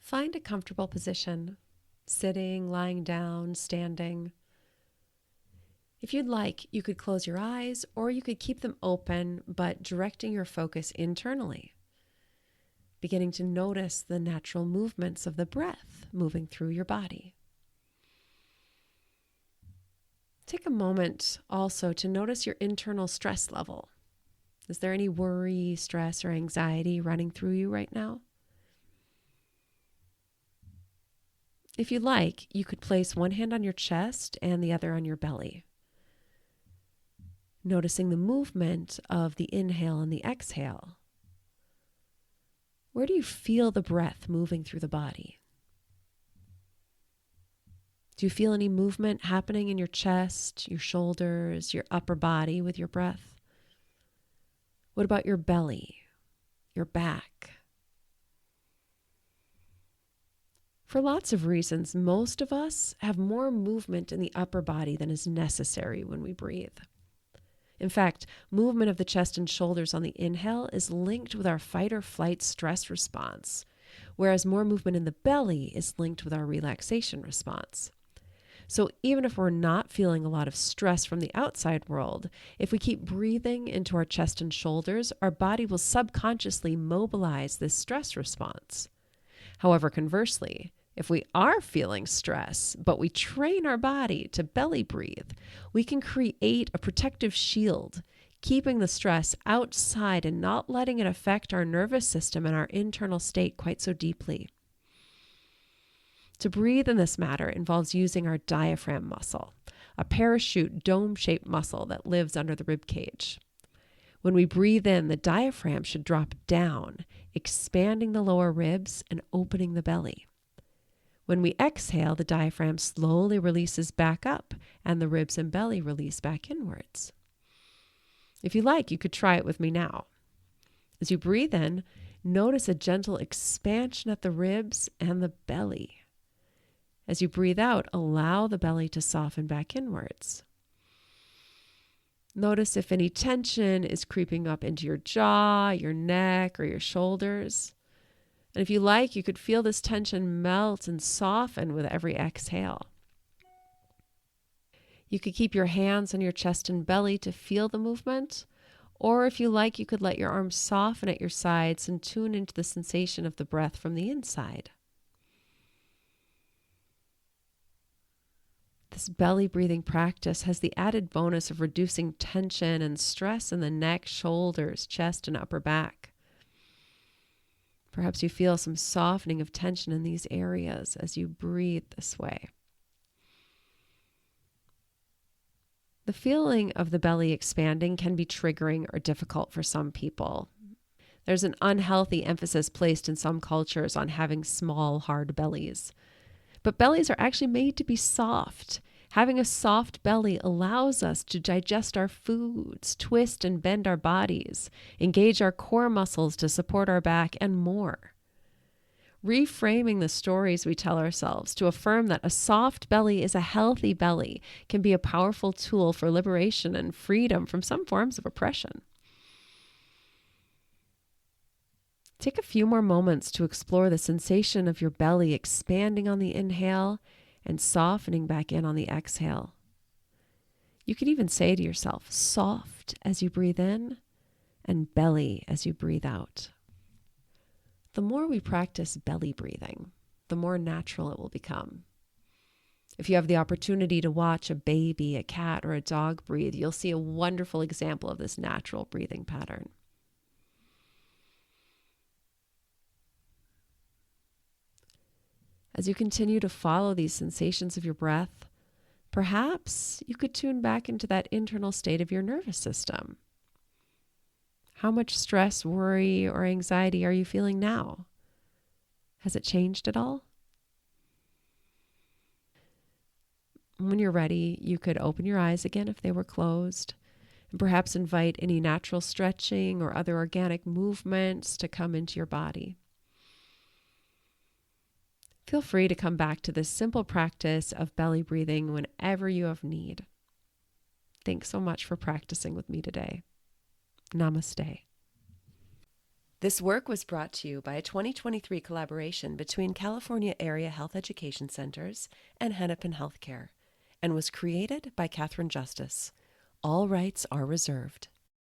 Find a comfortable position, sitting, lying down, standing. If you'd like, you could close your eyes or you could keep them open, but directing your focus internally, beginning to notice the natural movements of the breath moving through your body. Take a moment also to notice your internal stress level. Is there any worry, stress, or anxiety running through you right now? If you'd like, you could place one hand on your chest and the other on your belly, noticing the movement of the inhale and the exhale. Where do you feel the breath moving through the body? Do you feel any movement happening in your chest, your shoulders, your upper body with your breath? What about your belly, your back? For lots of reasons, most of us have more movement in the upper body than is necessary when we breathe. In fact, movement of the chest and shoulders on the inhale is linked with our fight or flight stress response, whereas more movement in the belly is linked with our relaxation response. So even if we're not feeling a lot of stress from the outside world, if we keep breathing into our chest and shoulders, our body will subconsciously mobilize this stress response. However, conversely, if we are feeling stress, but we train our body to belly breathe, we can create a protective shield, keeping the stress outside and not letting it affect our nervous system and our internal state quite so deeply. To breathe in this manner involves using our diaphragm muscle, a parachute dome-shaped muscle that lives under the rib cage. When we breathe in, the diaphragm should drop down, expanding the lower ribs and opening the belly. When we exhale, the diaphragm slowly releases back up and the ribs and belly release back inwards. If you like, you could try it with me now. As you breathe in, notice a gentle expansion at the ribs and the belly. As you breathe out, allow the belly to soften back inwards. Notice if any tension is creeping up into your jaw, your neck, or your shoulders. And if you like, you could feel this tension melt and soften with every exhale. You could keep your hands on your chest and belly to feel the movement, or if you like, you could let your arms soften at your sides and tune into the sensation of the breath from the inside. This belly breathing practice has the added bonus of reducing tension and stress in the neck, shoulders, chest, and upper back. Perhaps you feel some softening of tension in these areas as you breathe this way. The feeling of the belly expanding can be triggering or difficult for some people. There's an unhealthy emphasis placed in some cultures on having small, hard bellies. But bellies are actually made to be soft. Having a soft belly allows us to digest our foods, twist and bend our bodies, engage our core muscles to support our back, and more. Reframing the stories we tell ourselves to affirm that a soft belly is a healthy belly can be a powerful tool for liberation and freedom from some forms of oppression. Take a few more moments to explore the sensation of your belly expanding on the inhale and softening back in on the exhale. You can even say to yourself, soft as you breathe in and belly as you breathe out. The more we practice belly breathing, the more natural it will become. If you have the opportunity to watch a baby, a cat, or a dog breathe, you'll see a wonderful example of this natural breathing pattern. As you continue to follow these sensations of your breath, perhaps you could tune back into that internal state of your nervous system. How much stress, worry, or anxiety are you feeling now? Has it changed at all? When you're ready, you could open your eyes again if they were closed, and perhaps invite any natural stretching or other organic movements to come into your body. Feel free to come back to this simple practice of belly breathing whenever you have need. Thanks so much for practicing with me today. Namaste. This work was brought to you by a 2023 collaboration between California Area Health Education Centers and Hennepin Healthcare and was created by Catherine Justice. All rights are reserved.